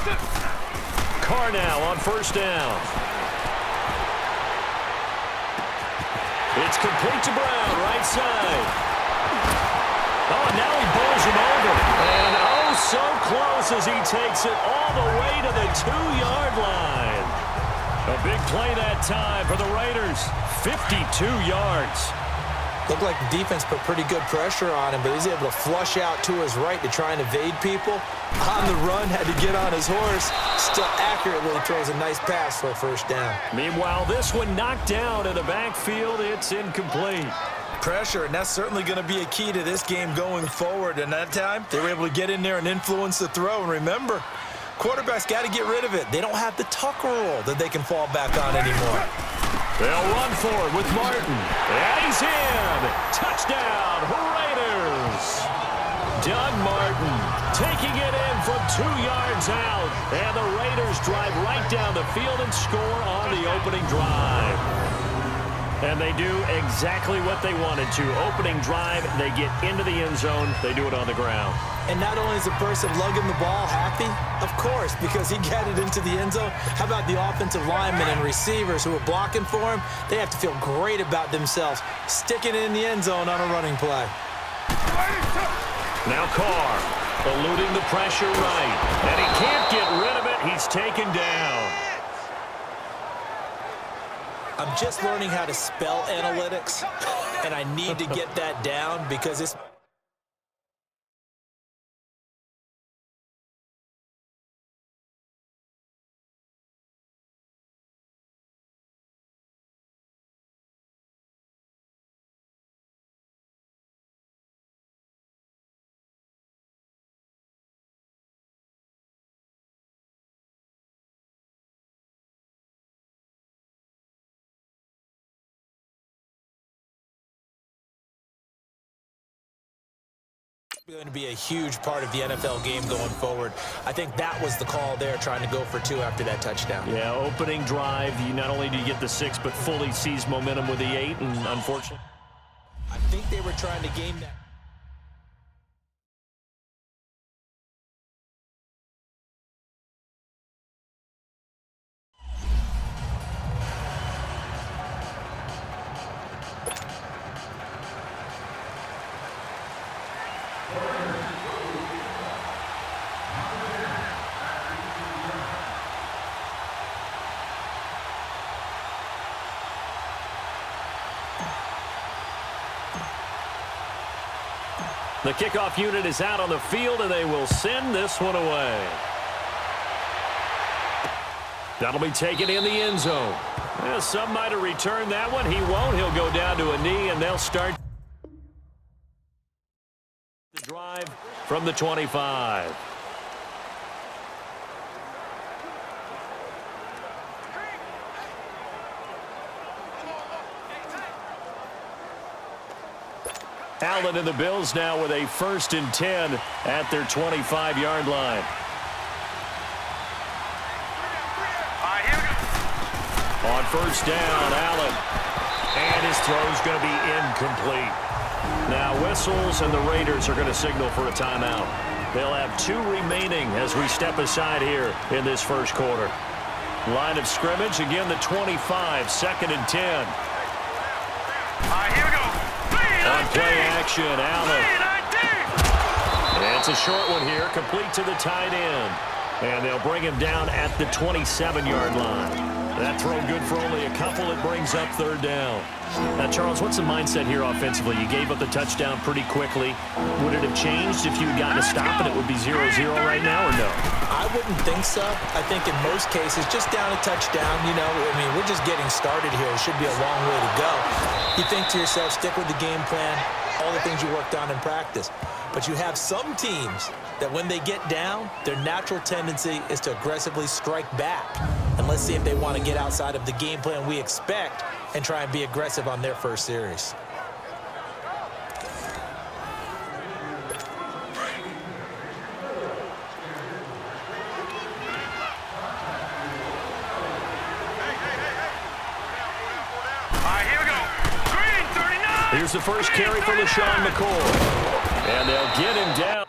Carr now on first down. It's complete to Brown, right side. Oh, and now he bowls him over. And oh, so close as he takes it all the way to the 2-yard line. A big play that time for the Raiders. 52 yards. Looked like the defense put pretty good pressure on him, but he's able to flush out to his right to try and evade people. On the run, had to get on his horse. Still accurately throws a nice pass for a first down. Meanwhile, this one knocked down in the backfield. It's incomplete. Pressure, and that's certainly going to be a key to this game going forward. And that time, they were able to get in there and influence the throw. And remember, quarterbacks got to get rid of it. They don't have the Tucker roll that they can fall back on anymore. They'll run for it with Martin. And he's in. Touchdown, Raiders. Doug Martin taking it in from 2 yards out. And the Raiders drive right down the field and score on the opening drive. And they do exactly what they wanted to. Opening drive, they get into the end zone. They do it on the ground. And not only is the person lugging the ball happy, of course, because he got it into the end zone. How about the offensive linemen and receivers who are blocking for him? They have to feel great about themselves, sticking it in the end zone on a running play. Now Carr, eluding the pressure right. And he can't get rid of it. He's taken down. I'm just learning how to spell analytics, and I need to get that down because it's... going to be a huge part of the NFL game going forward. I think that was the call there, trying to go for 2 after that touchdown. Yeah, opening drive, you not only do you get the 6, but fully seize momentum with the 8, and unfortunately, I think they were trying to game that. the kickoff unit is out on the field, and they will send this one away. That'll be taken in the end zone. Well, some might have returned that one. He won't. He'll go down to a knee, and they'll start the drive from the 25. Allen and the Bills now with a 1st and 10 at their 25-yard line. On first down, Allen. And his throw's going to be incomplete. Now whistles, and the Raiders are going to signal for a timeout. They'll have 2 remaining as we step aside here in this first quarter. Line of scrimmage, again the 25, 2nd and 10. Here we go. On play action, Allen. And it's a short one here, complete to the tight end. And they'll bring him down at the 27-yard line. That throw good for only a couple. It brings up 3rd down. Now, Charles, what's the mindset here offensively? You gave up the touchdown pretty quickly. Would it have changed if you had gotten a stop and it would be 0-0 right now, or no? I wouldn't think so. I think in most cases, just down a touchdown, you know, I mean, we're just getting started here. It should be a long way to go. You think to yourself, stick with the game plan, all the things you worked on in practice. But you have some teams that when they get down, their natural tendency is to aggressively strike back. And let's see if they want to get outside of the game plan we expect and try and be aggressive on their first series. Here we go. Green, 39. Here's the first carry for LaShawn McCoy. And they'll get him down.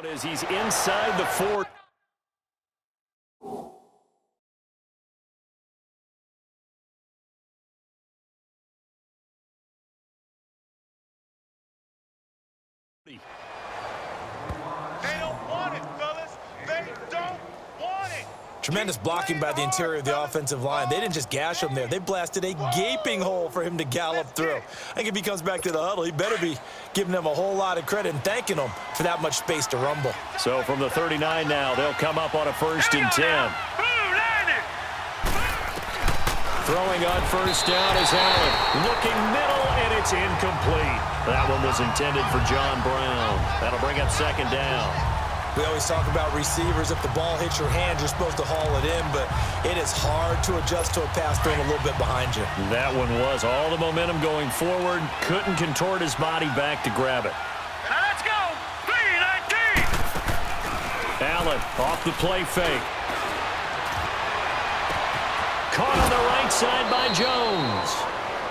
As he's inside the 40. They don't want it, fellas. They don't want it. Tremendous blocking by the interior of the offensive line. They didn't just gash him there. They blasted a gaping hole for him to gallop through. I think if he comes back to the huddle, he better be giving them a whole lot of credit and thanking them for that much space to rumble. So from the 39 now, they'll come up on a 1st and 10. Throwing on 1st down is Allen. Looking middle, and it's incomplete. That one was intended for John Brown. That'll bring up 2nd down. We always talk about receivers. If the ball hits your hand, you're supposed to haul it in, but it is hard to adjust to a pass thrown a little bit behind you. That one was all the momentum going forward. Couldn't contort his body back to grab it. Now let's go. 3-19. Allen off the play fake. Caught on the right side by Jones.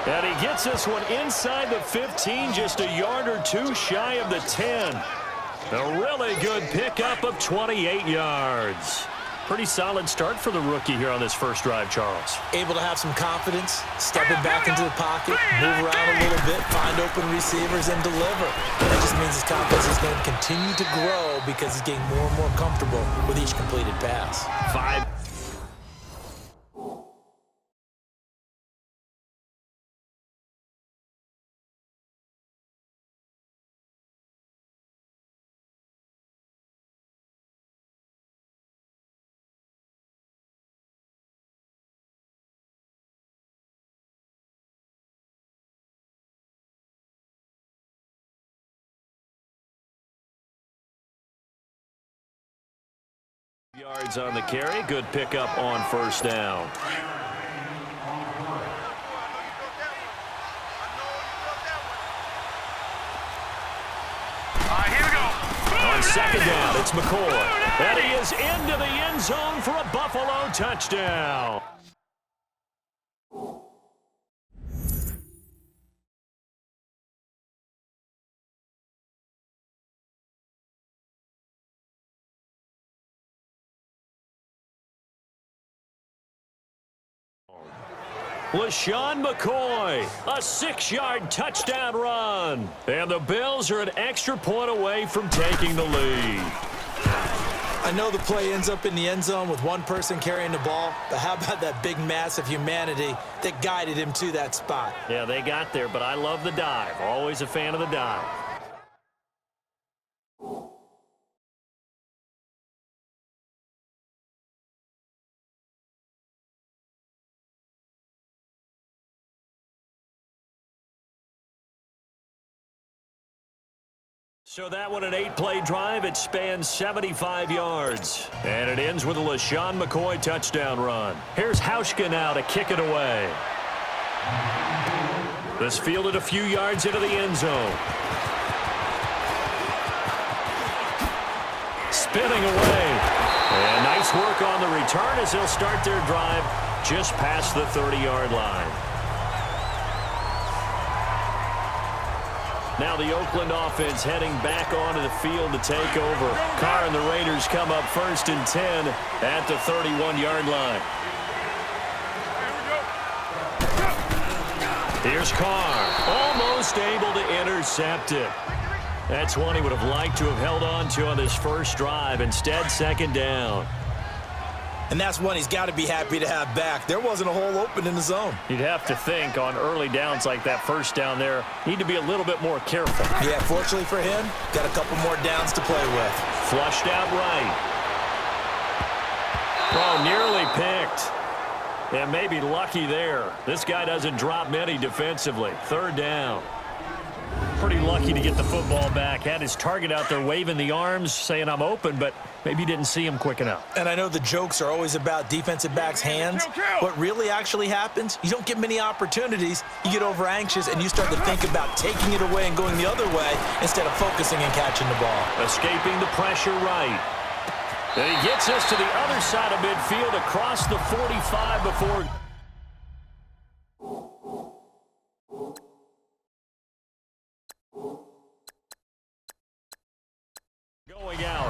And he gets this one inside the 15, just a yard or two shy of the 10. A really good pickup of 28 yards. Pretty solid start for the rookie here on this first drive, Charles. Able to have some confidence, stepping back into the pocket, move around a little bit, find open receivers, and deliver. That just means his confidence is going to continue to grow because he's getting more and more comfortable with each completed pass. 5. Yards on the carry. Good pickup on 1st down. Here we go. On 2nd down, it's McCoy. And he is into the end zone for a Buffalo touchdown. LaShawn McCoy, a 6-yard touchdown run. And the Bills are an extra point away from taking the lead. I know the play ends up in the end zone with one person carrying the ball, but how about that big mass of humanity that guided him to that spot? Yeah, they got there, but I love the dive. Always a fan of the dive. So that one an 8-play drive. It spans 75 yards. And it ends with a LaShawn McCoy touchdown run. Here's Hauschka now to kick it away. This fielded a few yards into the end zone. Spinning away. And nice work on the return as they'll start their drive just past the 30-yard line. Now the Oakland offense heading back onto the field to take over. Carr and the Raiders come up 1st and 10 at the 31-yard line. Here's Carr, almost able to intercept it. That's one he would have liked to have held on to on this first drive. Instead, 2nd down. And that's one he's got to be happy to have back. There wasn't a hole open in the zone. You'd have to think on early downs like that 1st down there, need to be a little bit more careful. Yeah, fortunately for him, got a couple more downs to play with. Flushed out right. Oh, nearly picked. And maybe lucky there. This guy doesn't drop many defensively. 3rd down. Pretty lucky to get the football back. Had his target out there waving the arms, saying I'm open, but maybe didn't see him quick enough. And I know the jokes are always about defensive backs' hands. What really actually happens, you don't get many opportunities. You get over anxious, and you start to think about taking it away and going the other way instead of focusing and catching the ball. Escaping the pressure right. And he gets us to the other side of midfield across the 45 before... going out.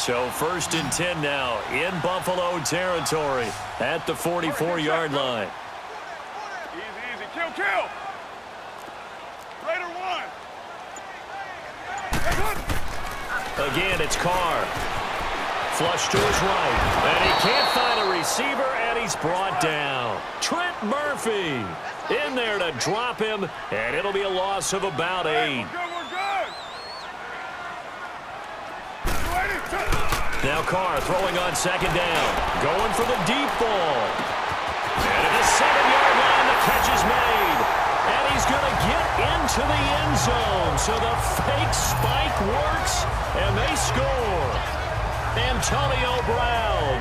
So 1st and 10 now in Buffalo territory at the 44-yard line. Easy, easy. Kill, kill. Raider 1. Again, it's Carr. Flush to his right. And he can't find a receiver, and he's brought down. Trent Murphy in there to drop him, and it'll be a loss of about 8. We're good, we're good. Now Carr throwing on 2nd down. Going for the deep ball. And at the 7-yard line, the catch is made. And he's going to get into the end zone. So the fake spike works, and they score. Antonio Brown